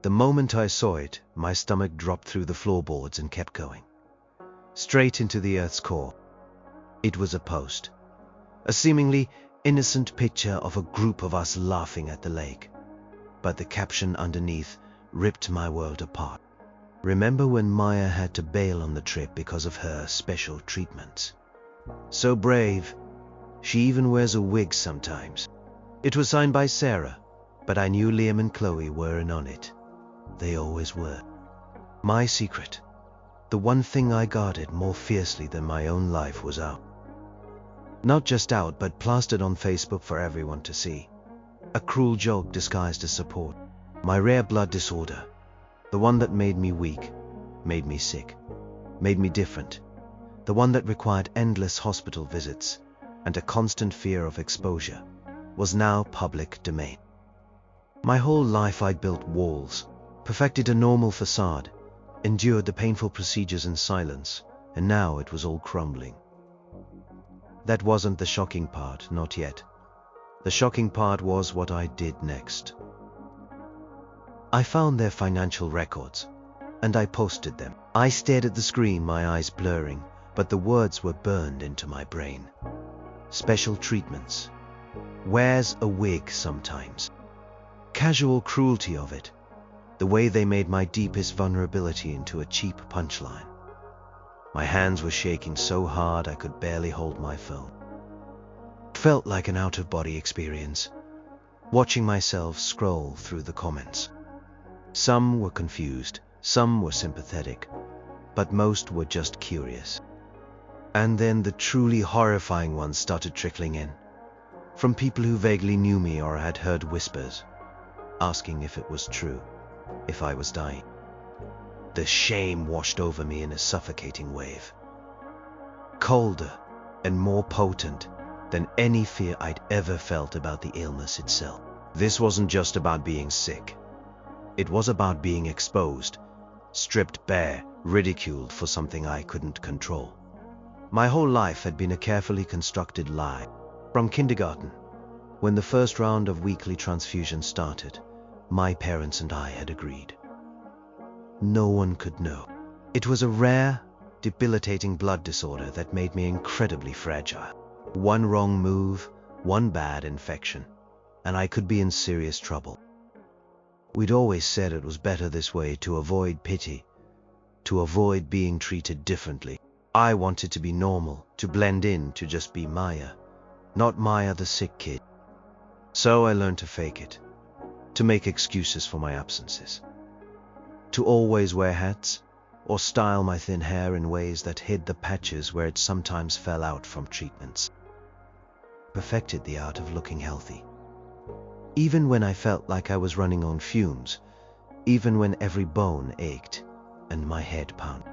The moment I saw it, my stomach dropped through the floorboards and kept going. Straight into the earth's core. It was a post. A seemingly innocent picture of a group of us laughing at the lake. But the caption underneath ripped my world apart. Remember when Maya had to bail on the trip because of her special treatments? So brave. She even wears a wig sometimes. It was signed by Sarah, but I knew Liam and Chloe weren't on it. They always were. My secret. The one thing I guarded more fiercely than my own life was out. Not just out, but plastered on Facebook for everyone to see. A cruel joke disguised as support. My rare blood disorder. The one that made me weak, made me sick, made me different. The one that required endless hospital visits and a constant fear of exposure was now public domain. My whole life I'd built walls, perfected a normal facade, endured the painful procedures in silence, and now it was all crumbling. That wasn't the shocking part, not yet. The shocking part was what I did next. I found their financial records, and I posted them. I stared at the screen, my eyes blurring, but the words were burned into my brain. Special treatments. Wears a wig sometimes. Casual cruelty of it. The way they made my deepest vulnerability into a cheap punchline. My hands were shaking so hard I could barely hold my phone. It felt like an out-of-body experience, watching myself scroll through the comments. Some were confused, some were sympathetic, but most were just curious. And then the truly horrifying ones started trickling in, from people who vaguely knew me or had heard whispers, asking if it was true, if I was dying. The shame washed over me in a suffocating wave. Colder and more potent than any fear I'd ever felt about the illness itself. This wasn't just about being sick. It was about being exposed, stripped bare, ridiculed for something I couldn't control. My whole life had been a carefully constructed lie. From kindergarten, when the first round of weekly transfusions started, my parents and I had agreed. No one could know. It was a rare, debilitating blood disorder that made me incredibly fragile. One wrong move, one bad infection, and I could be in serious trouble. We'd always said it was better this way to avoid pity, to avoid being treated differently. I wanted to be normal, to blend in, to just be Maya, not Maya the sick kid. So I learned to fake it, to make excuses for my absences, to always wear hats or style my thin hair in ways that hid the patches where it sometimes fell out from treatments. Perfected the art of looking healthy. Even when I felt like I was running on fumes, even when every bone ached and my head pounded.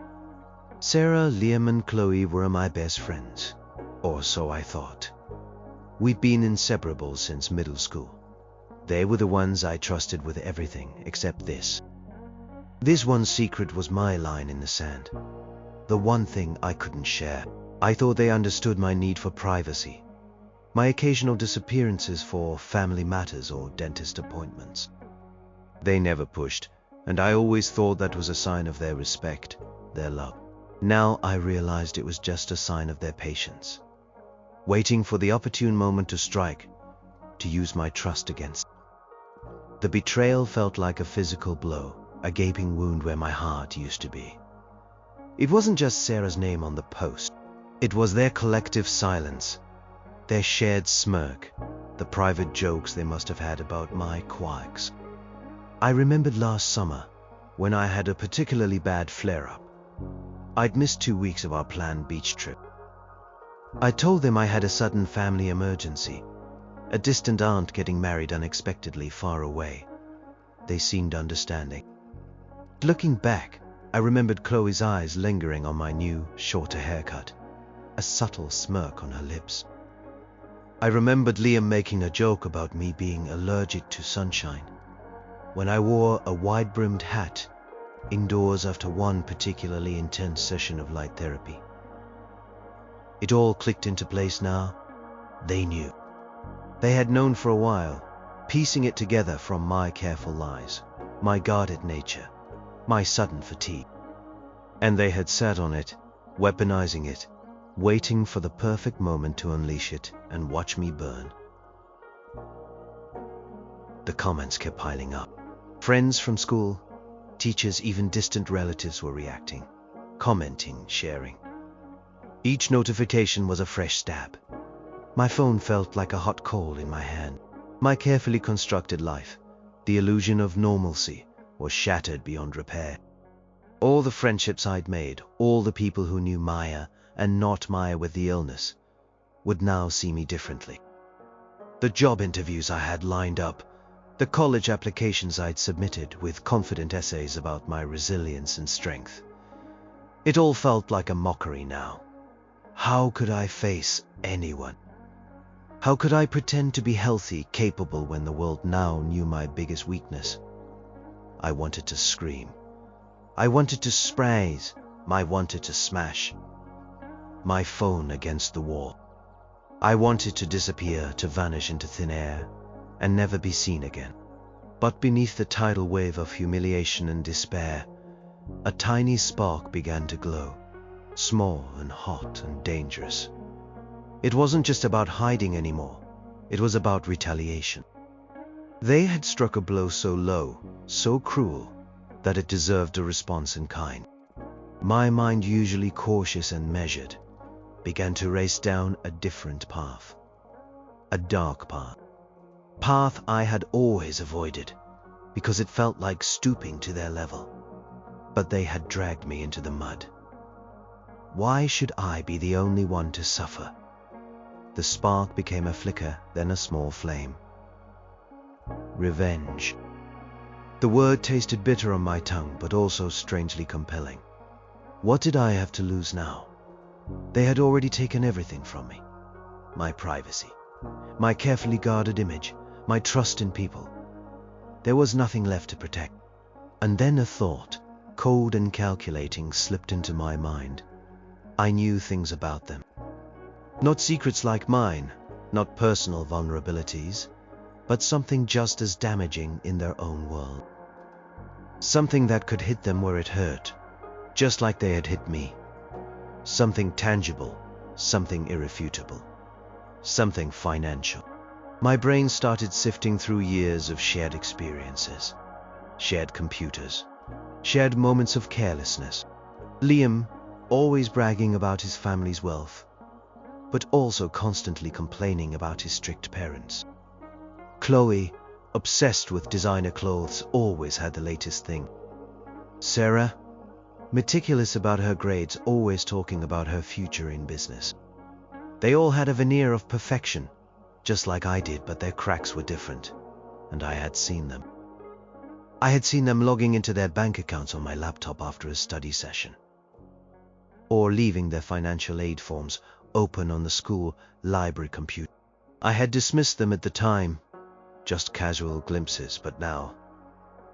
Sarah, Liam and Chloe were my best friends, or so I thought. We'd been inseparable since middle school. They were the ones I trusted with everything except this. This one secret was my line in the sand. The one thing I couldn't share. I thought they understood my need for privacy, my occasional disappearances for family matters or dentist appointments. They never pushed, and I always thought that was a sign of their respect, their love. Now I realized it was just a sign of their patience, waiting for the opportune moment to strike, to use my trust against. The betrayal felt like a physical blow, a gaping wound where my heart used to be. It wasn't just Sarah's name on the post. It was their collective silence, their shared smirk, the private jokes they must have had about my quirks. I remembered last summer, when I had a particularly bad flare-up. I'd missed 2 weeks of our planned beach trip. I told them I had a sudden family emergency, a distant aunt getting married unexpectedly far away. They seemed understanding. Looking back, I remembered Chloe's eyes lingering on my new, shorter haircut, a subtle smirk on her lips. I remembered Liam making a joke about me being allergic to sunshine when I wore a wide-brimmed hat indoors after one particularly intense session of light therapy. It all clicked into place now. They knew. They had known for a while, piecing it together from my careful lies. my guarded nature, my sudden fatigue. And they had sat on it, weaponizing it, waiting for the perfect moment to unleash it and watch me burn. The comments kept piling up. Friends from school, teachers, even distant relatives were reacting, commenting, sharing. Each notification was a fresh stab. My phone felt like a hot coal in my hand. My carefully constructed life, the illusion of normalcy, was shattered beyond repair. All the friendships I'd made, all the people who knew Maya and not Maya with the illness, would now see me differently. The job interviews I had lined up, the college applications I'd submitted with confident essays about my resilience and strength. It all felt like a mockery now. How could I face anyone? How could I pretend to be healthy, capable when the world now knew my biggest weakness? I wanted to scream. I wanted to sprays. I wanted to smash my phone against the wall. I wanted to disappear, to vanish into thin air, and never be seen again. But beneath the tidal wave of humiliation and despair, a tiny spark began to glow, small and hot and dangerous. It wasn't just about hiding anymore, it was about retaliation. They had struck a blow so low, so cruel, that it deserved a response in kind. My mind, usually cautious and measured, began to race down a different path. A dark path. Path I had always avoided, because it felt like stooping to their level. But they had dragged me into the mud. Why should I be the only one to suffer? The spark became a flicker, then a small flame. Revenge. The word tasted bitter on my tongue, but also strangely compelling. What did I have to lose now? They had already taken everything from me. My privacy, my carefully guarded image, my trust in people. There was nothing left to protect. And then a thought, cold and calculating, slipped into my mind. I knew things about them. Not secrets like mine, not personal vulnerabilities, but something just as damaging in their own world. Something that could hit them where it hurt, just like they had hit me. Something tangible, something irrefutable, something financial. My brain started sifting through years of shared experiences, shared computers, shared moments of carelessness. Liam, always bragging about his family's wealth, but also constantly complaining about his strict parents. Chloe, obsessed with designer clothes, always had the latest thing. Sarah, meticulous about her grades, always talking about her future in business. They all had a veneer of perfection, just like I did, but their cracks were different, and I had seen them. I had seen them logging into their bank accounts on my laptop after a study session, or leaving their financial aid forms open on the school library computer. I had dismissed them at the time, just casual glimpses, but now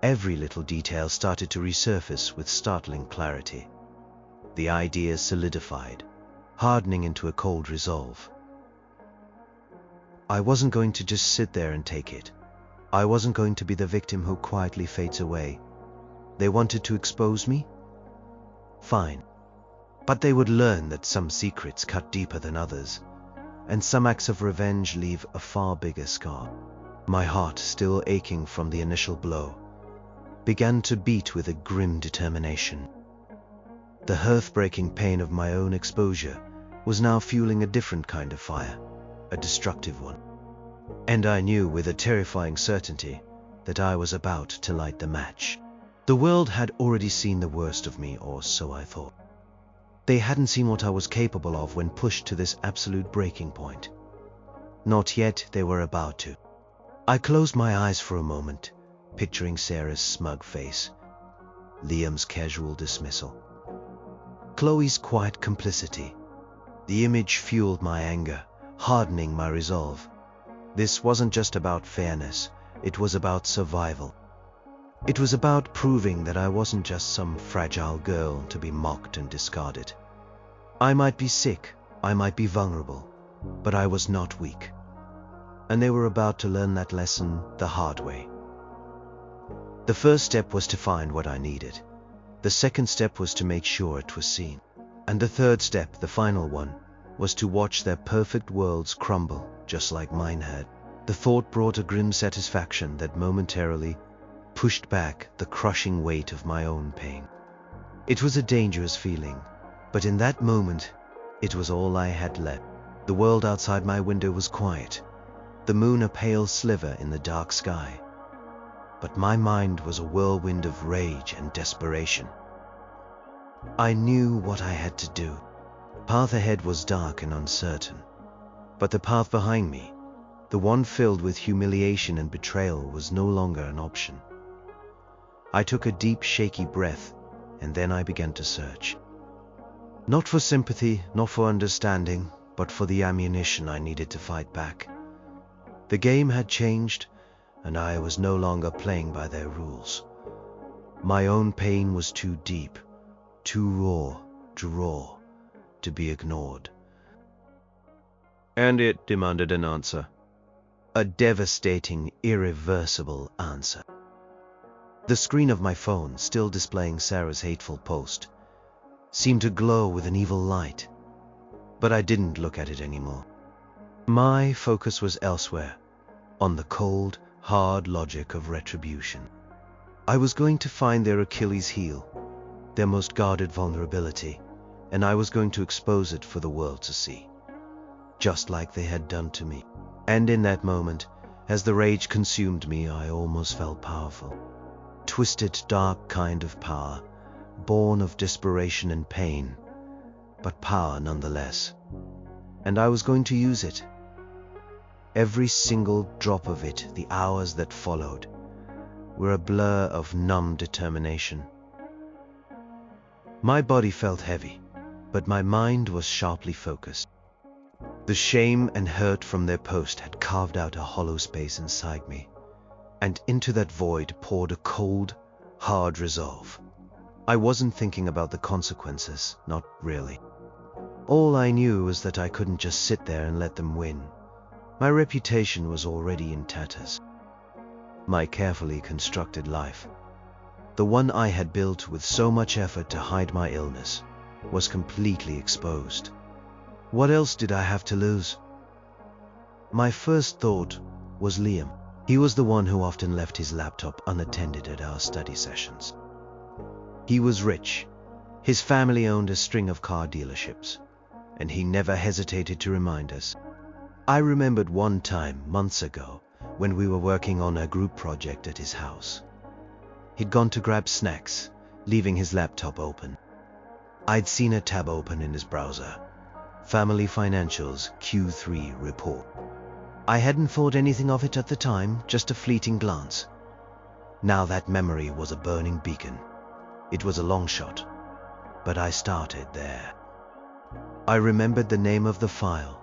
every little detail started to resurface with startling clarity. The ideas solidified, hardening into a cold resolve. I wasn't going to just sit there and take it. I wasn't going to be the victim who quietly fades away. They wanted to expose me? Fine. But they would learn that some secrets cut deeper than others, and some acts of revenge leave a far bigger scar. My heart, still aching from the initial blow, began to beat with a grim determination. The hearth-breaking pain of my own exposure was now fueling a different kind of fire, a destructive one. And I knew with a terrifying certainty that I was about to light the match. The world had already seen the worst of me, or so I thought. They hadn't seen what I was capable of when pushed to this absolute breaking point. Not yet, they were about to. I closed my eyes for a moment, picturing Sarah's smug face, Liam's casual dismissal, Chloe's quiet complicity. The image fueled my anger, hardening my resolve. This wasn't just about fairness, it was about survival. It was about proving that I wasn't just some fragile girl to be mocked and discarded. I might be sick, I might be vulnerable, but I was not weak. And they were about to learn that lesson the hard way. The first step was to find what I needed. The second step was to make sure it was seen. And the third step, the final one, was to watch their perfect worlds crumble, just like mine had. The thought brought a grim satisfaction that momentarily pushed back the crushing weight of my own pain. It was a dangerous feeling, but in that moment, it was all I had left. The world outside my window was quiet, the moon a pale sliver in the dark sky. But my mind was a whirlwind of rage and desperation. I knew what I had to do. The path ahead was dark and uncertain, but the path behind me, the one filled with humiliation and betrayal, was no longer an option. I took a deep, shaky breath, and then I began to search. Not for sympathy, not for understanding, but for the ammunition I needed to fight back. The game had changed, and I was no longer playing by their rules. My own pain was too deep, too raw to be ignored. And it demanded an answer. A devastating, irreversible answer. The screen of my phone, still displaying Sarah's hateful post, seemed to glow with an evil light, but I didn't look at it anymore. My focus was elsewhere, on the cold, hard logic of retribution. I was going to find their Achilles heel, their most guarded vulnerability, and I was going to expose it for the world to see, just like they had done to me. And in that moment, as the rage consumed me, I almost felt powerful. Twisted, dark kind of power, born of desperation and pain, but power nonetheless. And I was going to use it. Every single drop of it, the hours that followed, were a blur of numb determination. My body felt heavy, but my mind was sharply focused. The shame and hurt from their post had carved out a hollow space inside me, and into that void poured a cold, hard resolve. I wasn't thinking about the consequences, not really. All I knew was that I couldn't just sit there and let them win. My reputation was already in tatters. My carefully constructed life, the one I had built with so much effort to hide my illness, was completely exposed. What else did I have to lose? My first thought was Liam. He was the one who often left his laptop unattended at our study sessions. He was rich. His family owned a string of car dealerships, and he never hesitated to remind us. I remembered one time, months ago, when we were working on a group project at his house. He'd gone to grab snacks, leaving his laptop open. I'd seen a tab open in his browser. Family Financials Q3 report. I hadn't thought anything of it at the time, just a fleeting glance. Now that memory was a burning beacon. It was a long shot, but I started there. I remembered the name of the file,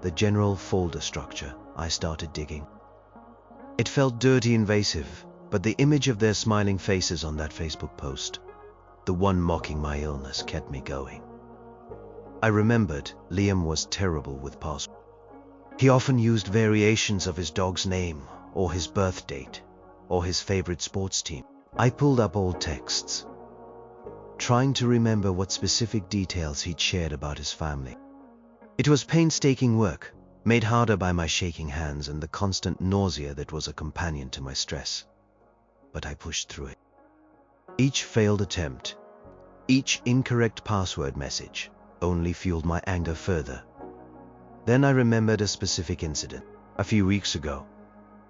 the general folder structure. I started digging. It felt dirty, invasive, but the image of their smiling faces on that Facebook post, the one mocking my illness, kept me going. I remembered Liam was terrible with passwords. He often used variations of his dog's name, or his birth date, or his favorite sports team. I pulled up old texts, trying to remember what specific details he'd shared about his family. It was painstaking work, made harder by my shaking hands and the constant nausea that was a companion to my stress. But I pushed through it. Each failed attempt, each incorrect password message, only fueled my anger further. Then I remembered a specific incident. A few weeks ago,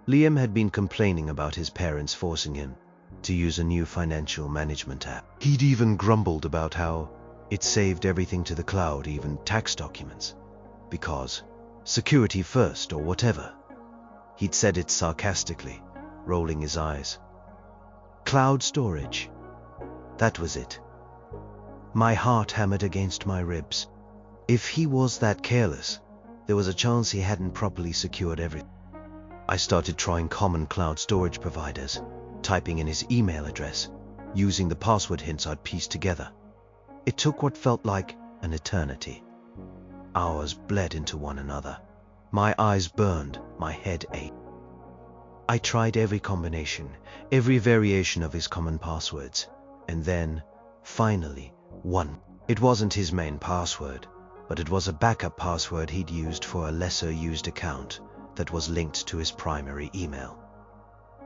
Liam had been complaining about his parents forcing him to use a new financial management app. He'd even grumbled about how it saved everything to the cloud, even tax documents, because security first or whatever. He'd said it sarcastically, rolling his eyes. Cloud storage. That was it. My heart hammered against my ribs. If he was that careless, there was a chance he hadn't properly secured everything. I started trying common cloud storage providers, typing in his email address, using the password hints I'd pieced together. It took what felt like an eternity. Hours bled into one another. My eyes burned, my head ached. I tried every combination, every variation of his common passwords, and then, finally, one. It wasn't his main password, but it was a backup password he'd used for a lesser-used account that was linked to his primary email.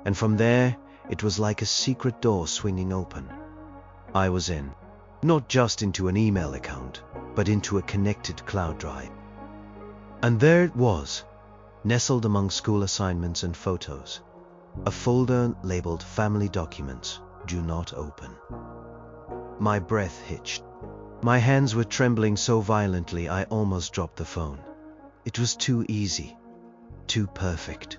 And from there, it was like a secret door swinging open. I was in, not just into an email account, but into a connected cloud drive. And there it was, nestled among school assignments and photos, a folder labeled Family Documents, Do Not Open. My breath hitched. My hands were trembling so violently I almost dropped the phone. It was too easy, too perfect.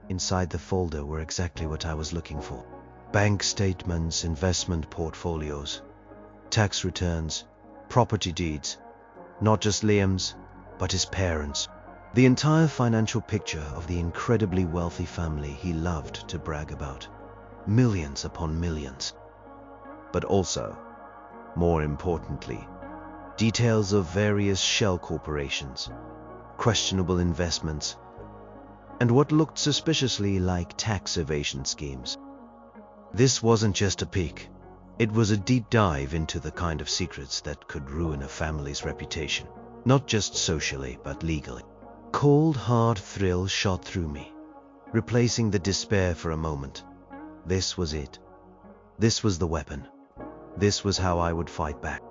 Inside the folder were exactly what I was looking for. Bank statements, investment portfolios, tax returns, property deeds, not just Liam's, but his parents'. The entire financial picture of the incredibly wealthy family he loved to brag about. Millions upon millions. But also, more importantly, details of various shell corporations, questionable investments, and what looked suspiciously like tax evasion schemes. This wasn't just a peek. It was a deep dive into the kind of secrets that could ruin a family's reputation, not just socially, but legally. Cold, hard thrill shot through me, replacing the despair for a moment. This was it. This was the weapon. This was how I would fight back.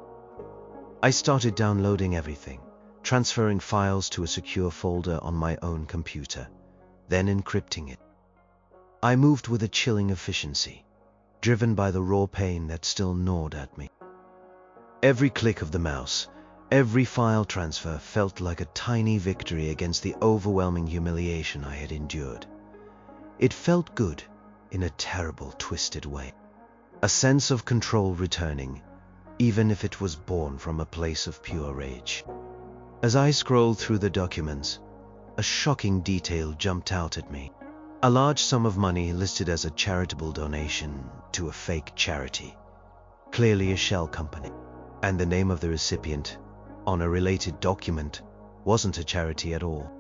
I started downloading everything, transferring files to a secure folder on my own computer, then encrypting it. I moved with a chilling efficiency, driven by the raw pain that still gnawed at me. Every click of the mouse, every file transfer felt like a tiny victory against the overwhelming humiliation I had endured. It felt good in a terrible, twisted way. A sense of control returning, even if it was born from a place of pure rage. As I scrolled through the documents, a shocking detail jumped out at me. A large sum of money listed as a charitable donation to a fake charity, clearly a shell company. And the name of the recipient, on a related document, wasn't a charity at all.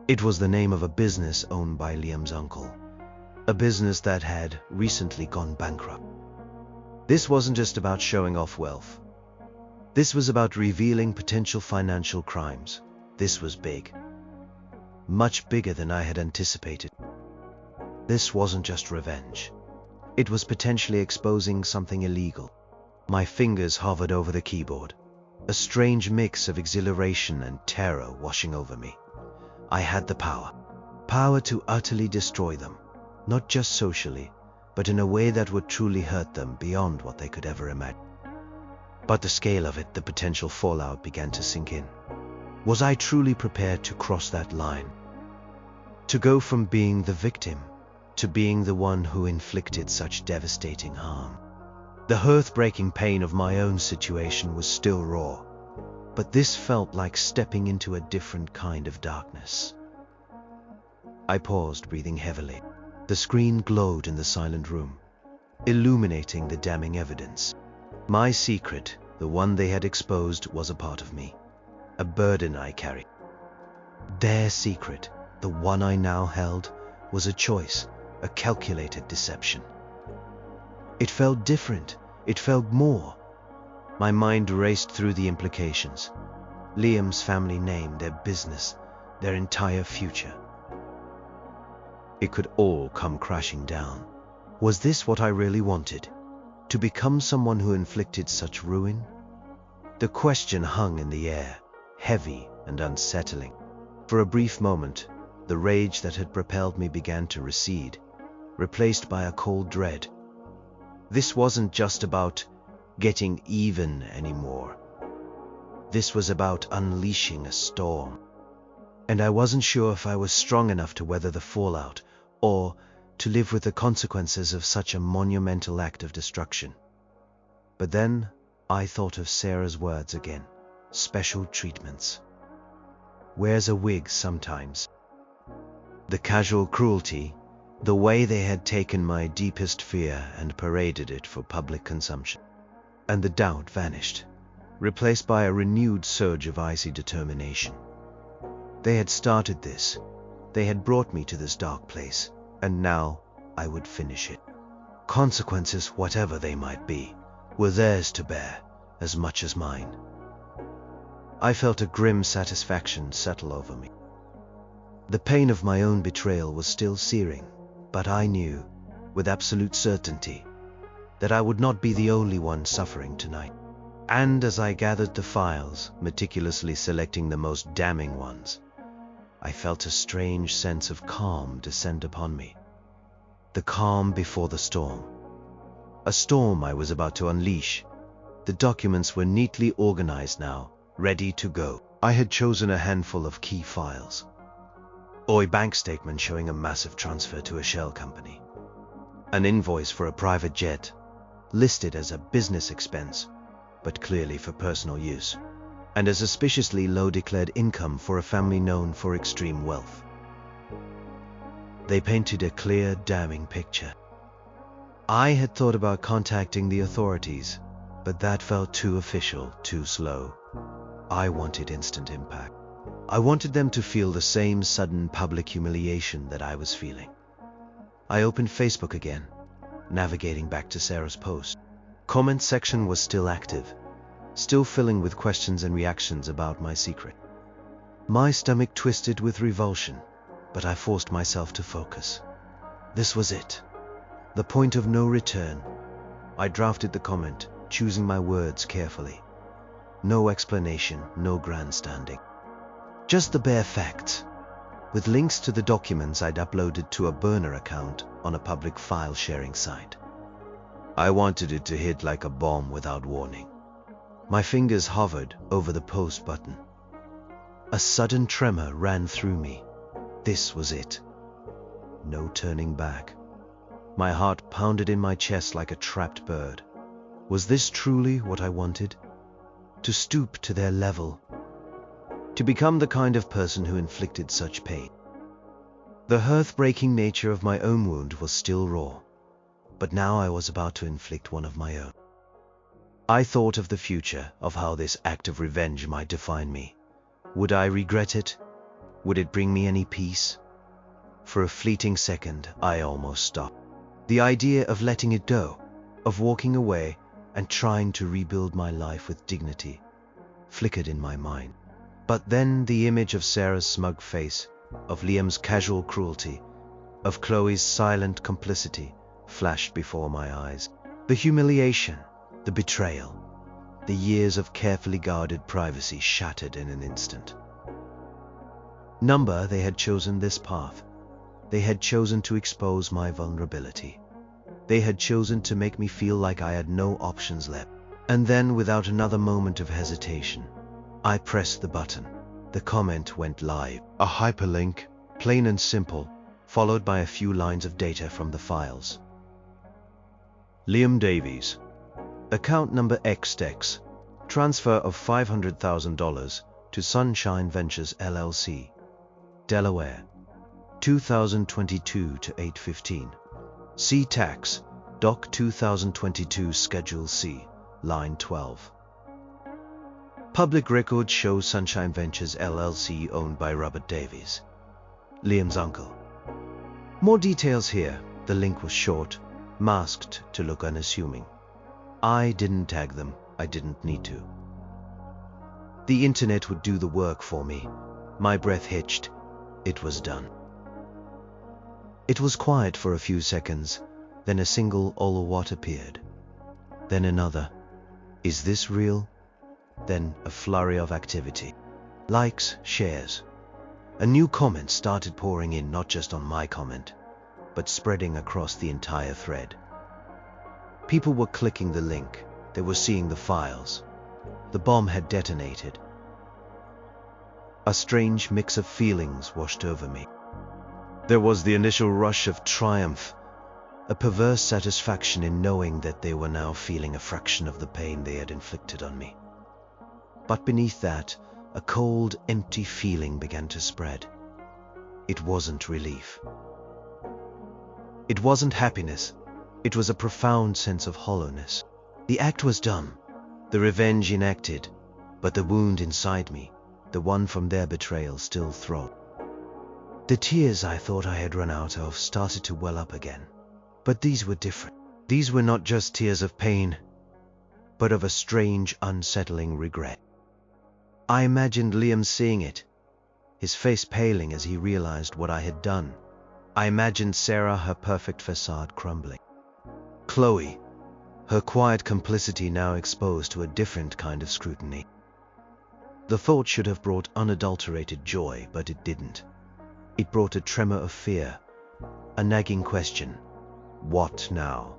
It was the name of a business owned by Liam's uncle, a business that had recently gone bankrupt. This wasn't just about showing off wealth. This was about revealing potential financial crimes. This was big. Much bigger than I had anticipated. This wasn't just revenge. It was potentially exposing something illegal. My fingers hovered over the keyboard, a strange mix of exhilaration and terror washing over me. I had the power to utterly destroy them, not just socially, but in a way that would truly hurt them beyond what they could ever imagine. But the scale of it, the potential fallout, began to sink in. Was I truly prepared to cross that line? To go from being the victim to being the one who inflicted such devastating harm? The hearth-breaking pain of my own situation was still raw, but this felt like stepping into a different kind of darkness. I paused, breathing heavily. The screen glowed in the silent room, illuminating the damning evidence. My secret, the one they had exposed, was a part of me, a burden I carried. Their secret, the one I now held, was a choice, a calculated deception. It felt different. It felt more. My mind raced through the implications. Liam's family name, their business, their entire future. It could all come crashing down. Was this what I really wanted? To become someone who inflicted such ruin? The question hung in the air, heavy and unsettling. For a brief moment, the rage that had propelled me began to recede, replaced by a cold dread. This wasn't just about getting even anymore. This was about unleashing a storm. And I wasn't sure if I was strong enough to weather the fallout, or to live with the consequences of such a monumental act of destruction. But then I thought of Sarah's words again. Special treatments. Wears a wig sometimes. The casual cruelty, the way they had taken my deepest fear and paraded it for public consumption. And the doubt vanished, replaced by a renewed surge of icy determination. They had started this. They had brought me to this dark place, and now I would finish it. Consequences, whatever they might be, were theirs to bear as much as mine. I felt a grim satisfaction settle over me. The pain of my own betrayal was still searing, but I knew, with absolute certainty, that I would not be the only one suffering tonight. And as I gathered the files, meticulously selecting the most damning ones, I felt a strange sense of calm descend upon me. The calm before the storm. A storm I was about to unleash. The documents were neatly organized now, ready to go. I had chosen a handful of key files. A bank statement showing a massive transfer to a shell company. An invoice for a private jet, listed as a business expense, but clearly for personal use, and a suspiciously low declared income for a family known for extreme wealth. They painted a clear, damning picture. I had thought about contacting the authorities, but that felt too official, too slow. I wanted instant impact. I wanted them to feel the same sudden public humiliation that I was feeling. I opened Facebook again, navigating back to Sarah's post. Comment section was still active, still filling with questions and reactions about my secret. My stomach twisted with revulsion, but I forced myself to focus. This was it. The point of no return. I drafted the comment, choosing my words carefully. No explanation, no grandstanding. Just the bare facts, with links to the documents I'd uploaded to a burner account on a public file sharing site. I wanted it to hit like a bomb without warning. My fingers hovered over the post button. A sudden tremor ran through me. This was it. No turning back. My heart pounded in my chest like a trapped bird. Was this truly what I wanted? To stoop to their level? To become the kind of person who inflicted such pain? The hearth-breaking nature of my own wound was still raw, but now I was about to inflict one of my own. I thought of the future, of how this act of revenge might define me. Would I regret it? Would it bring me any peace? For a fleeting second, I almost stopped. The idea of letting it go, of walking away and trying to rebuild my life with dignity, flickered in my mind. But then the image of Sarah's smug face, of Liam's casual cruelty, of Chloe's silent complicity flashed before my eyes. The humiliation, the betrayal, the years of carefully guarded privacy shattered in an instant. They had chosen this path. They had chosen to expose my vulnerability. They had chosen to make me feel like I had no options left. And then, without another moment of hesitation, I pressed the button. The comment went live. A hyperlink, plain and simple, followed by a few lines of data from the files. Liam Davies. Account number XX. Transfer of $500,000 to Sunshine Ventures LLC. Delaware. 2022 to 8/15. See tax. Doc 2022 Schedule C. Line 12. Public records show Sunshine Ventures LLC owned by Robert Davies, Liam's uncle. More details here. The link was short, masked to look unassuming. I didn't tag them. I didn't need to. The internet would do the work for me. My breath hitched. It was done. It was quiet for a few seconds, then a single "what" appeared. Then another. Is this real? Then a flurry of activity. Likes, shares. A new comment started pouring in, not just on my comment, but spreading across the entire thread. People were clicking the link. They were seeing the files. The bomb had detonated. A strange mix of feelings washed over me. There was the initial rush of triumph, a perverse satisfaction in knowing that they were now feeling a fraction of the pain they had inflicted on me. But beneath that, a cold, empty feeling began to spread. It wasn't relief. It wasn't happiness. It was a profound sense of hollowness. The act was done, the revenge enacted, but the wound inside me, the one from their betrayal, still throbbed. The tears I thought I had run out of started to well up again. But these were different. These were not just tears of pain, but of a strange, unsettling regret. I imagined Liam seeing it, his face paling as he realized what I had done. I imagined Sarah, her perfect facade crumbling. Chloe, her quiet complicity now exposed to a different kind of scrutiny. The thought should have brought unadulterated joy, but it didn't. It brought a tremor of fear, a nagging question. What now?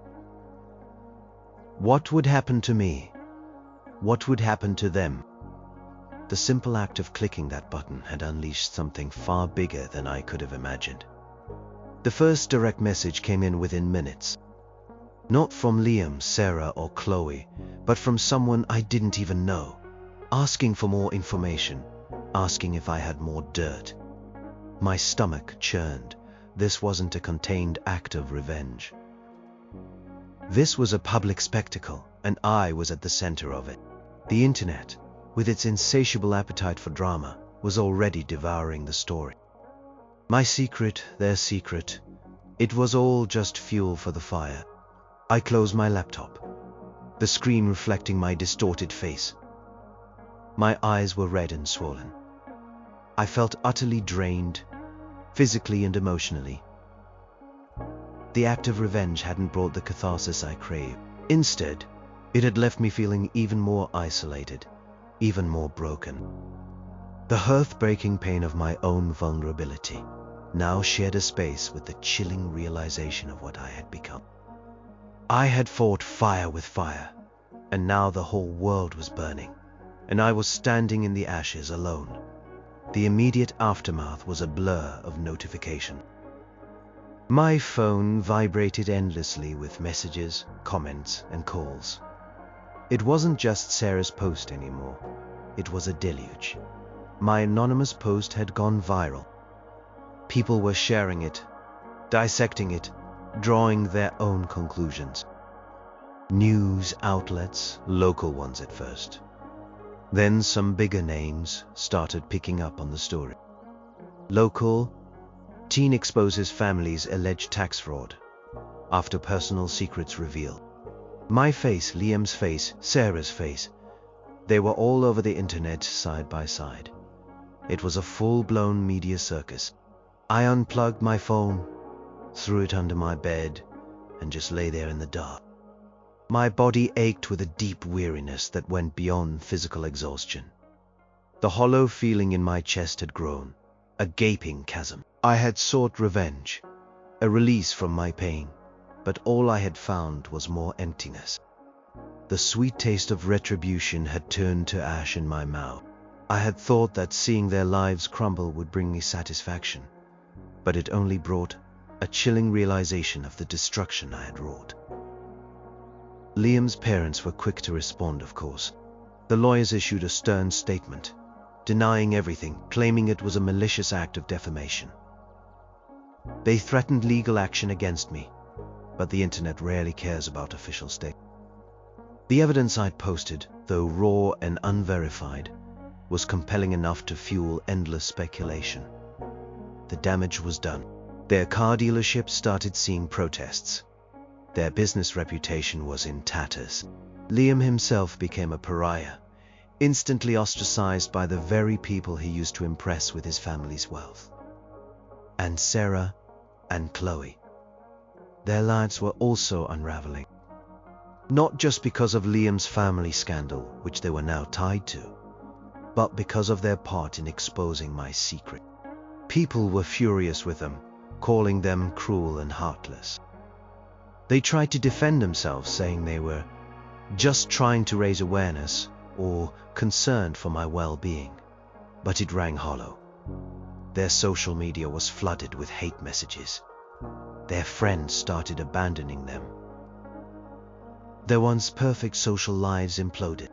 What would happen to me? What would happen to them? The simple act of clicking that button had unleashed something far bigger than I could have imagined. The first direct message came in within minutes. Not from Liam, Sarah, or Chloe, but from someone I didn't even know, asking for more information, asking if I had more dirt. My stomach churned. This wasn't a contained act of revenge. This was a public spectacle, and I was at the center of it. The internet, with its insatiable appetite for drama, was already devouring the story. My secret, their secret, it was all just fuel for the fire. I closed my laptop, the screen reflecting my distorted face. My eyes were red and swollen. I felt utterly drained, physically and emotionally. The act of revenge hadn't brought the catharsis I craved. Instead, it had left me feeling even more isolated, even more broken. The heartbreaking pain of my own vulnerability now shared a space with the chilling realization of what I had become. I had fought fire with fire, and now the whole world was burning, and I was standing in the ashes alone. The immediate aftermath was a blur of notification. My phone vibrated endlessly with messages, comments, and calls. It wasn't just Sarah's post anymore. It was a deluge. My anonymous post had gone viral. People were sharing it, dissecting it, drawing their own conclusions. News outlets, local ones at first. Then some bigger names started picking up on the story. Local, teen exposes family's alleged tax fraud after personal secrets revealed. My face, Liam's face, Sarah's face, they were all over the internet side by side. It was a full-blown media circus. I unplugged my phone, threw it under my bed, and just lay there in the dark. My body ached with a deep weariness that went beyond physical exhaustion. The hollow feeling in my chest had grown, a gaping chasm. I had sought revenge, a release from my pain, but all I had found was more emptiness. The sweet taste of retribution had turned to ash in my mouth. I had thought that seeing their lives crumble would bring me satisfaction, but it only brought a chilling realization of the destruction I had wrought. Liam's parents were quick to respond, of course. The lawyers issued a stern statement, denying everything, claiming it was a malicious act of defamation. They threatened legal action against me, but the internet rarely cares about official statements. The evidence I'd posted, though raw and unverified, was compelling enough to fuel endless speculation. The damage was done. Their car dealership started seeing protests. Their business reputation was in tatters. Liam himself became a pariah, instantly ostracized by the very people he used to impress with his family's wealth. And Sarah and Chloe, their lives were also unraveling. Not just because of Liam's family scandal, which they were now tied to, but because of their part in exposing my secret. People were furious with them, calling them cruel and heartless. They tried to defend themselves, saying they were just trying to raise awareness or concerned for my well-being. But it rang hollow. Their social media was flooded with hate messages. Their friends started abandoning them. Their once perfect social lives imploded.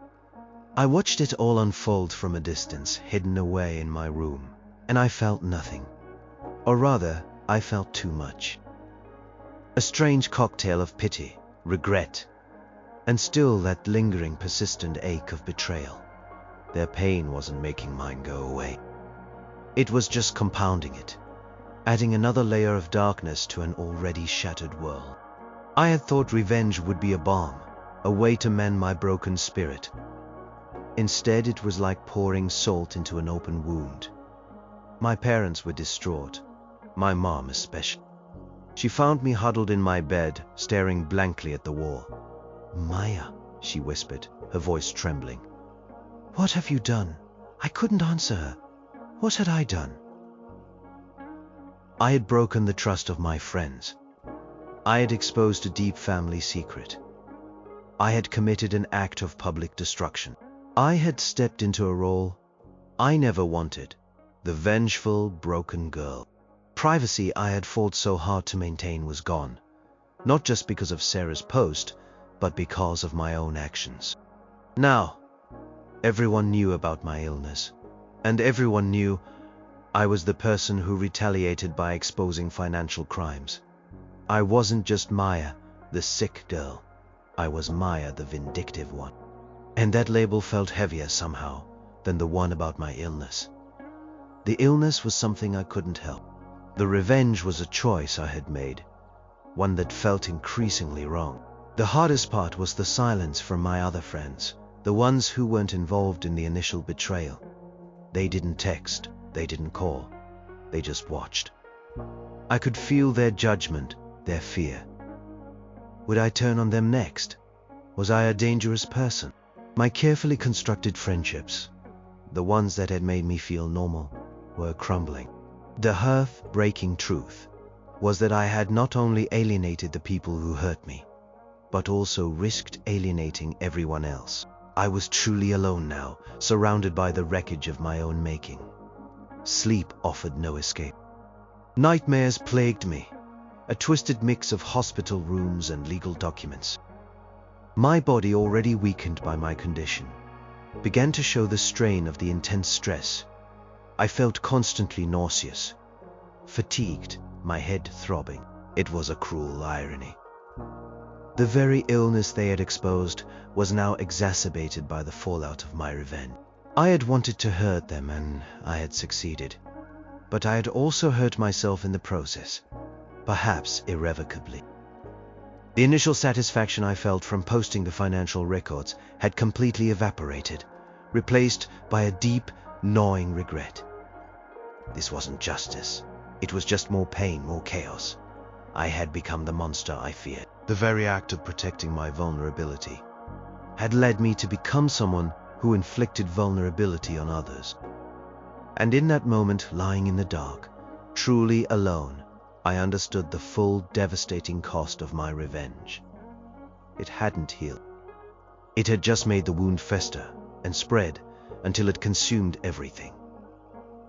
I watched it all unfold from a distance, hidden away in my room, and I felt nothing. Or rather, I felt too much. A strange cocktail of pity, regret, and still that lingering, persistent ache of betrayal. Their pain wasn't making mine go away. It was just compounding it. adding another layer of darkness to an already shattered world. I had thought revenge would be a balm, a way to mend my broken spirit. Instead, it was like pouring salt into an open wound. My parents were distraught, my mom especially. She found me huddled in my bed, staring blankly at the wall. "Maya," she whispered, her voice trembling. "What have you done?" I couldn't answer her. What had I done? I had broken the trust of my friends. I had exposed a deep family secret. I had committed an act of public destruction. I had stepped into a role I never wanted, the vengeful, broken girl. Privacy I had fought so hard to maintain was gone, not just because of Sarah's post, but because of my own actions. Now, everyone knew about my illness, and everyone knew I was the person who retaliated by exposing financial crimes. I wasn't just Maya, the sick girl. I was Maya, the vindictive one. And that label felt heavier somehow than the one about my illness. The illness was something I couldn't help. The revenge was a choice I had made, one that felt increasingly wrong. The hardest part was the silence from my other friends, the ones who weren't involved in the initial betrayal. They didn't text, they didn't call, they just watched. I could feel their judgment, their fear. Would I turn on them next? Was I a dangerous person? My carefully constructed friendships, the ones that had made me feel normal, were crumbling. The hearth-breaking truth was that I had not only alienated the people who hurt me, but also risked alienating everyone else. I was truly alone now, surrounded by the wreckage of my own making. Sleep offered no escape. Nightmares plagued me, a twisted mix of hospital rooms and legal documents. My body, already weakened by my condition, began to show the strain of the intense stress. I felt constantly nauseous, fatigued, my head throbbing. It was a cruel irony. The very illness they had exposed was now exacerbated by the fallout of my revenge. I had wanted to hurt them, and I had succeeded. But I had also hurt myself in the process, perhaps irrevocably. The initial satisfaction I felt from posting the financial records had completely evaporated, replaced by a deep, gnawing regret. This wasn't justice. It was just more pain, more chaos. I had become the monster I feared. The very act of protecting my vulnerability had led me to become someone who inflicted vulnerability on others. And in that moment, lying in the dark, truly alone, I understood the full, devastating cost of my revenge. It hadn't healed. It had just made the wound fester and spread until it consumed everything.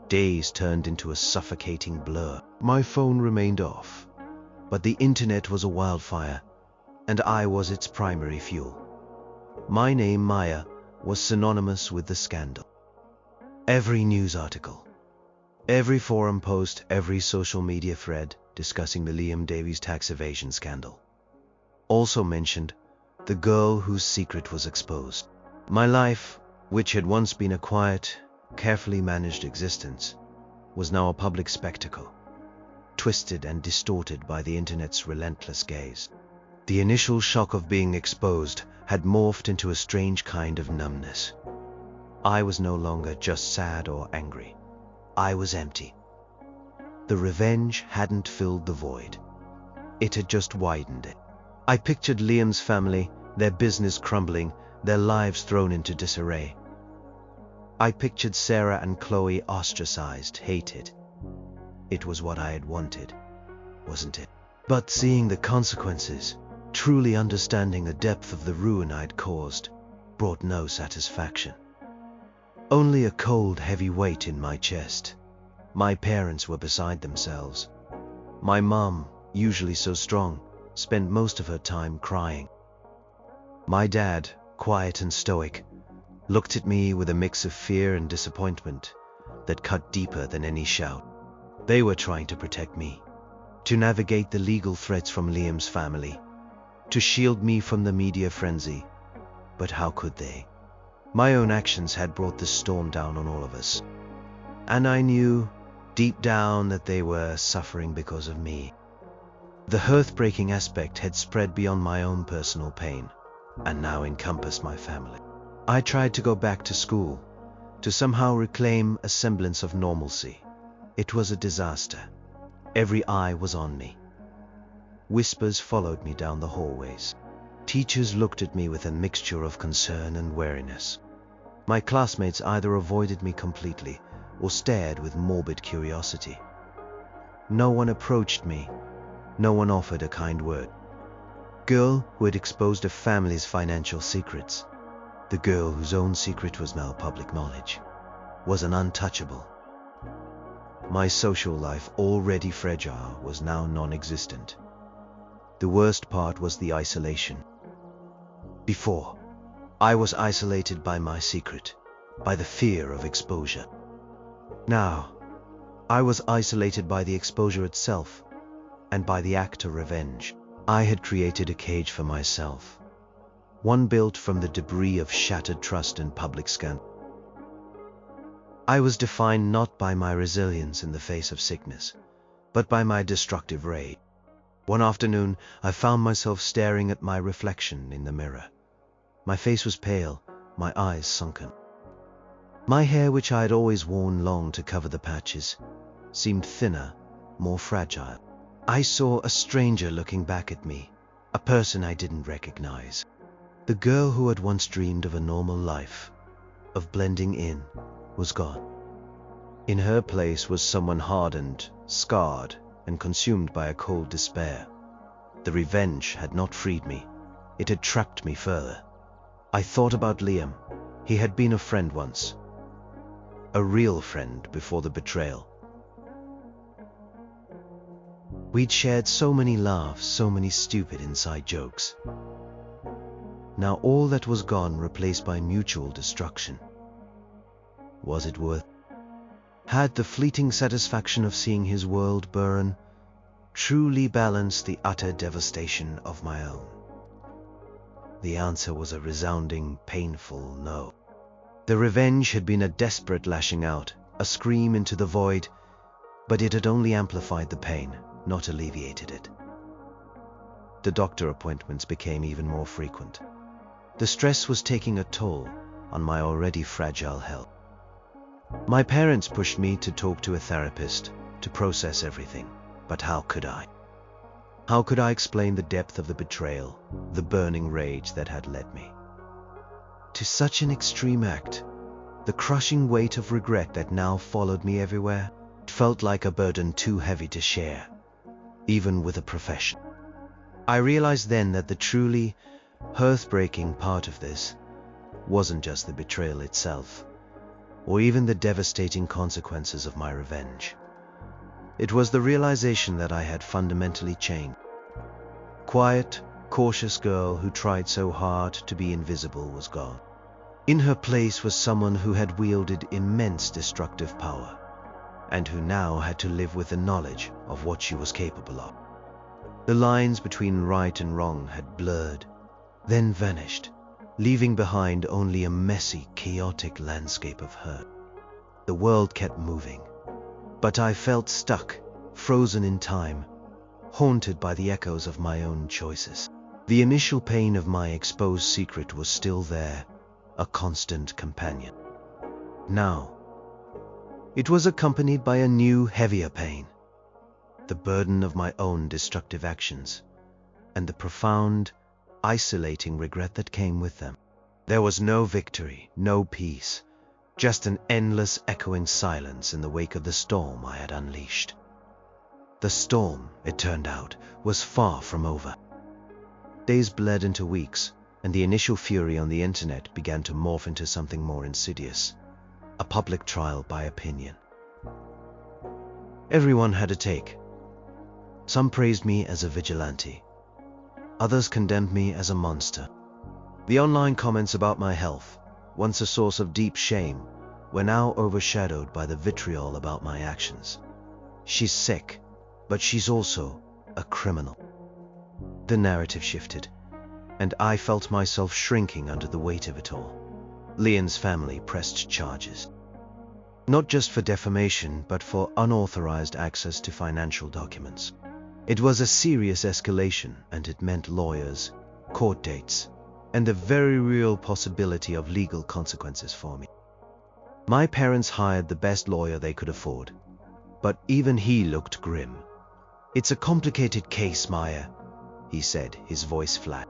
Days turned into a suffocating blur. My phone remained off, but the internet was a wildfire, and I was its primary fuel. My name, Maya, was synonymous with the scandal. Every news article, every forum post, every social media thread discussing the Liam Davies tax evasion scandal also mentioned the girl whose secret was exposed. My life, which had once been a quiet, carefully managed existence, was now a public spectacle, twisted and distorted by the internet's relentless gaze. The initial shock of being exposed had morphed into a strange kind of numbness. I was no longer just sad or angry. I was empty. The revenge hadn't filled the void. It had just widened it. I pictured Liam's family, their business crumbling, their lives thrown into disarray. I pictured Sarah and Chloe ostracized, hated. It was what I had wanted, wasn't it? But seeing the consequences, truly understanding the depth of the ruin I'd caused, brought no satisfaction. Only a cold, heavy weight in my chest. My parents were beside themselves. My mom, usually so strong, spent most of her time crying. My dad, quiet and stoic, looked at me with a mix of fear and disappointment that cut deeper than any shout. They were trying to protect me, to navigate the legal threats from Liam's family, to shield me from the media frenzy. But how could they? My own actions had brought this storm down on all of us. And I knew deep down that they were suffering because of me. The heartbreaking aspect had spread beyond my own personal pain, and now encompassed my family. I tried to go back to school, to somehow reclaim a semblance of normalcy. It was a disaster. Every eye was on me. Whispers followed me down the hallways. Teachers looked at me with a mixture of concern and wariness. My classmates either avoided me completely or stared with morbid curiosity. No one approached me. No one offered a kind word. Girl who had exposed a family's financial secrets, the girl whose own secret was now public knowledge, was an untouchable. My social life, already fragile, was now non-existent. The worst part was the isolation. Before, I was isolated by my secret, by the fear of exposure. Now, I was isolated by the exposure itself, and by the act of revenge. I had created a cage for myself, one built from the debris of shattered trust and public scandal. I was defined not by my resilience in the face of sickness, but by my destructive rage. One afternoon, I found myself staring at my reflection in the mirror. My face was pale, my eyes sunken. My hair, which I had always worn long to cover the patches, seemed thinner, more fragile. I saw a stranger looking back at me, a person I didn't recognize. The girl who had once dreamed of a normal life, of blending in, was gone. In her place was someone hardened, scarred, and consumed by a cold despair. The revenge had not freed me. It had trapped me further. I thought about Liam. He had been a friend once. A real friend before the betrayal. We'd shared so many laughs, so many stupid inside jokes. Now all that was gone, replaced by mutual destruction. Was it worth? Had the fleeting satisfaction of seeing his world burn truly balanced the utter devastation of my own? The answer was a resounding, painful no. The revenge had been a desperate lashing out, a scream into the void, but it had only amplified the pain, not alleviated it. The doctor appointments became even more frequent. The stress was taking a toll on my already fragile health. My parents pushed me to talk to a therapist, to process everything, but how could I? How could I explain the depth of the betrayal, the burning rage that had led me to such an extreme act? The crushing weight of regret that now followed me everywhere. It felt like a burden too heavy to share, even with a profession. I realized then that the truly heartbreaking part of this wasn't just the betrayal itself, or even the devastating consequences of my revenge. It was the realization that I had fundamentally changed. Quiet, cautious girl who tried so hard to be invisible was gone. In her place was someone who had wielded immense destructive power, and who now had to live with the knowledge of what she was capable of. The lines between right and wrong had blurred, then vanished, leaving behind only a messy, chaotic landscape of hurt. The world kept moving, but I felt stuck, frozen in time, haunted by the echoes of my own choices. The initial pain of my exposed secret was still there, a constant companion. Now, it was accompanied by a new, heavier pain, the burden of my own destructive actions, and the profound, isolating regret that came with them. There was no victory, no peace, just an endless echoing silence in the wake of the storm I had unleashed. The storm, it turned out, was far from over. Days bled into weeks, and the initial fury on the internet began to morph into something more insidious, a public trial by opinion. Everyone had a take. Some praised me as a vigilante. Others condemned me as a monster. The online comments about my health, once a source of deep shame, were now overshadowed by the vitriol about my actions. She's sick, but she's also a criminal. The narrative shifted, and I felt myself shrinking under the weight of it all. Liam's family pressed charges. not just for defamation, but for unauthorized access to financial documents. It was a serious escalation, and it meant lawyers, court dates, and the very real possibility of legal consequences for me. My parents hired the best lawyer they could afford, but even he looked grim. "It's a complicated case, Maya," he said, his voice flat.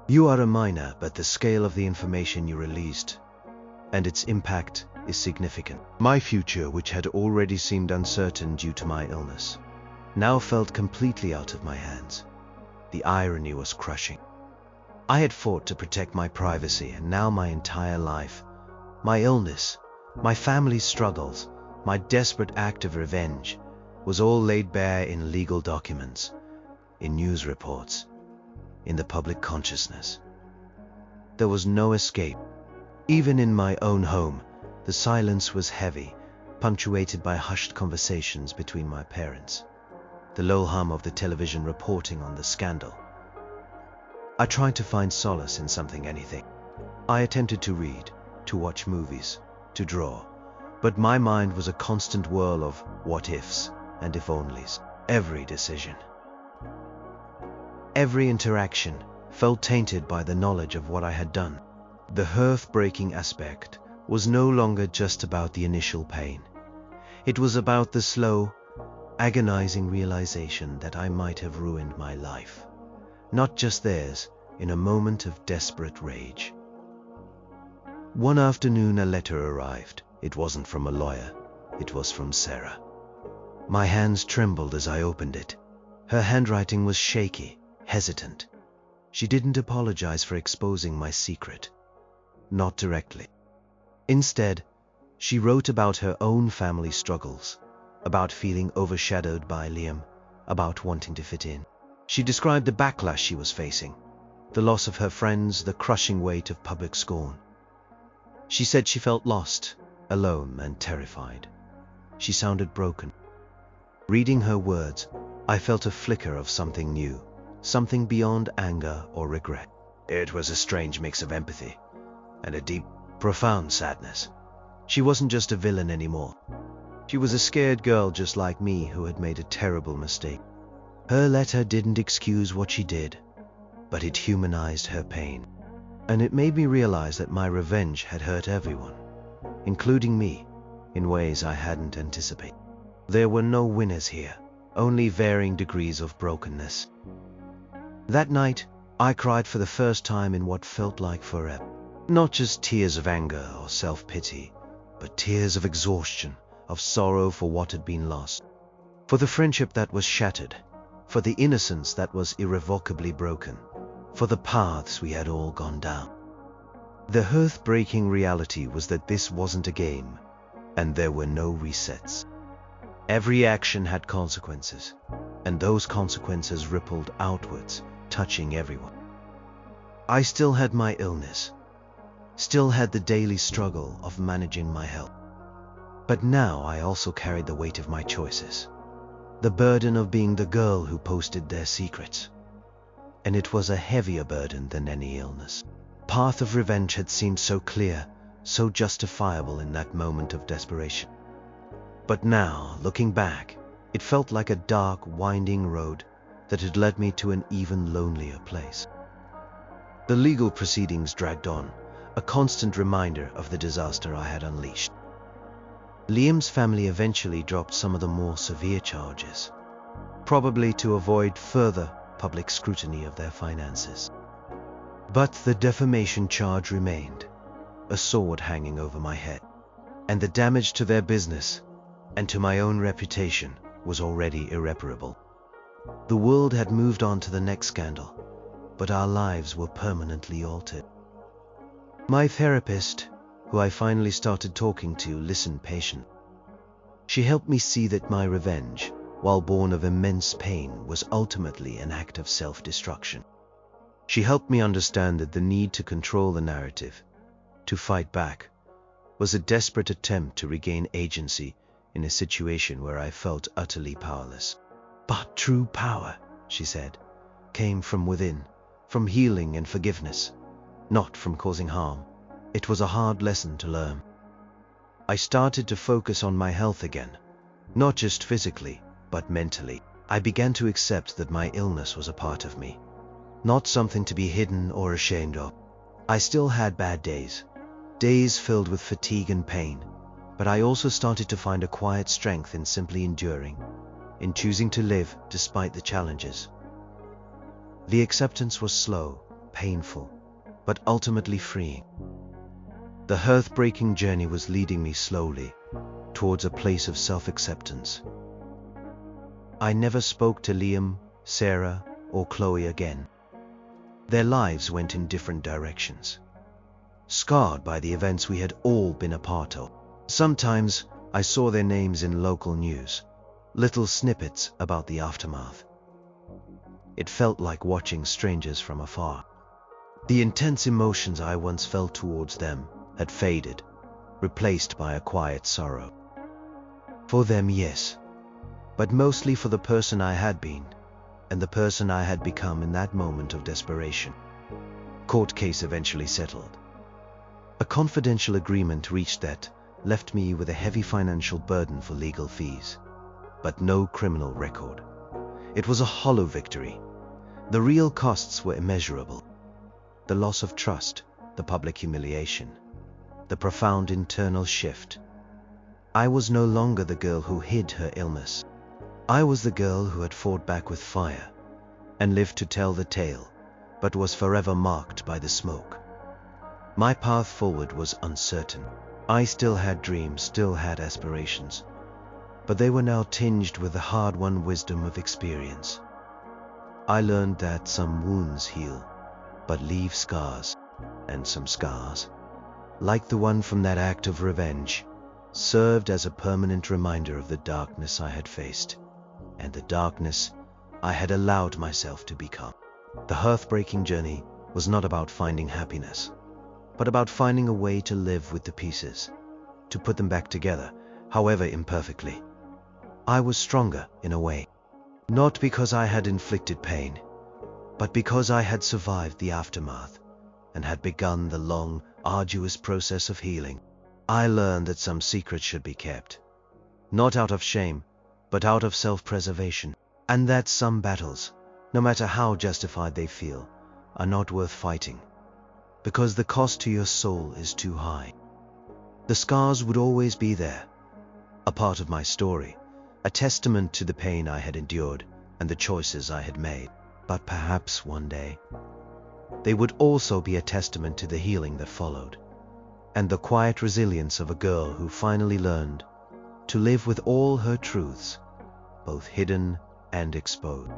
"You are a minor, but the scale of the information you released and its impact is significant." My future, which had already seemed uncertain due to my illness, now felt completely out of my hands. The irony was crushing. I had fought to protect my privacy, and now my entire life, my illness, my family's struggles, my desperate act of revenge, was all laid bare in legal documents, in news reports, in the public consciousness. There was no escape. Even in my own home, the silence was heavy, punctuated by hushed conversations between my parents, the low hum of the television reporting on the scandal. I tried to find solace in anything. I attempted to read, to watch movies, to draw, but my mind was a constant whirl of what-ifs and if-onlys. Every decision, every interaction felt tainted by the knowledge of what I had done. The hearth-breaking aspect was no longer just about the initial pain. It was about the slow, agonizing realization that I might have ruined my life, not just theirs, in a moment of desperate rage. One afternoon a letter arrived. It wasn't from a lawyer. It was from Sarah. My hands trembled as I opened it. Her handwriting was shaky, hesitant. She didn't apologize for exposing my secret. Not directly. Instead, she wrote about her own family struggles, about feeling overshadowed by Liam, about wanting to fit in. She described the backlash she was facing, the loss of her friends, the crushing weight of public scorn. She said she felt lost, alone, and terrified. She sounded broken. Reading her words, I felt a flicker of something new, something beyond anger or regret. It was a strange mix of empathy and a deep, profound sadness. She wasn't just a villain anymore. She was a scared girl just like me who had made a terrible mistake. Her letter didn't excuse what she did, but it humanized her pain. And it made me realize that my revenge had hurt everyone, including me, in ways I hadn't anticipated. There were no winners here, only varying degrees of brokenness. That night, I cried for the first time in what felt like forever. Not just tears of anger or self-pity, but tears of exhaustion, of sorrow for what had been lost, for the friendship that was shattered, for the innocence that was irrevocably broken, for the paths we had all gone down. The hearth-breaking reality was that this wasn't a game, and there were no resets. Every action had consequences, and those consequences rippled outwards, touching everyone. I still had my illness, still had the daily struggle of managing my health. But now I also carried the weight of my choices, the burden of being the girl who posted their secrets. And it was a heavier burden than any illness. The path of revenge had seemed so clear, so justifiable in that moment of desperation. But now, looking back, it felt like a dark, winding road that had led me to an even lonelier place. The legal proceedings dragged on, a constant reminder of the disaster I had unleashed. Liam's family eventually dropped some of the more severe charges, probably to avoid further public scrutiny of their finances. But the defamation charge remained, a sword hanging over my head, and the damage to their business and to my own reputation was already irreparable. The world had moved on to the next scandal, but our lives were permanently altered. My therapist, who I finally started talking to, listened patiently. She helped me see that my revenge, while born of immense pain, was ultimately an act of self-destruction. She helped me understand that the need to control the narrative, to fight back, was a desperate attempt to regain agency in a situation where I felt utterly powerless. But true power, she said, came from within, from healing and forgiveness, not from causing harm. It was a hard lesson to learn. I started to focus on my health again, not just physically, but mentally. I began to accept that my illness was a part of me, not something to be hidden or ashamed of. I still had bad days, days filled with fatigue and pain, but I also started to find a quiet strength in simply enduring, in choosing to live despite the challenges. The acceptance was slow, painful, but ultimately freeing. The heartbreaking journey was leading me slowly towards a place of self-acceptance. I never spoke to Liam, Sarah, or Chloe again. Their lives went in different directions, scarred by the events we had all been a part of. Sometimes I saw their names in local news, little snippets about the aftermath. It felt like watching strangers from afar. The intense emotions I once felt towards them had faded, replaced by a quiet sorrow. For them, yes, but mostly for the person I had been, and the person I had become in that moment of desperation. Court case eventually settled. A confidential agreement reached that left me with a heavy financial burden for legal fees, but no criminal record. It was a hollow victory. The real costs were immeasurable. The loss of trust, the public humiliation, the profound internal shift. I was no longer the girl who hid her illness. I was the girl who had fought back with fire and lived to tell the tale, but was forever marked by the smoke. My path forward was uncertain. I still had dreams, still had aspirations, but they were now tinged with the hard-won wisdom of experience. I learned that some wounds heal, but leave scars, and some scars, like the one from that act of revenge, served as a permanent reminder of the darkness I had faced, and the darkness I had allowed myself to become. The heartbreaking journey was not about finding happiness, but about finding a way to live with the pieces, to put them back together, however imperfectly. I was stronger in a way, not because I had inflicted pain, but because I had survived the aftermath and had begun the long, arduous process of healing. I learned that some secrets should be kept, not out of shame, but out of self-preservation, and that some battles, no matter how justified they feel, are not worth fighting, because the cost to your soul is too high. The scars would always be there, a part of my story, a testament to the pain I had endured and the choices I had made. But perhaps one day, they would also be a testament to the healing that followed, and the quiet resilience of a girl who finally learned to live with all her truths, both hidden and exposed.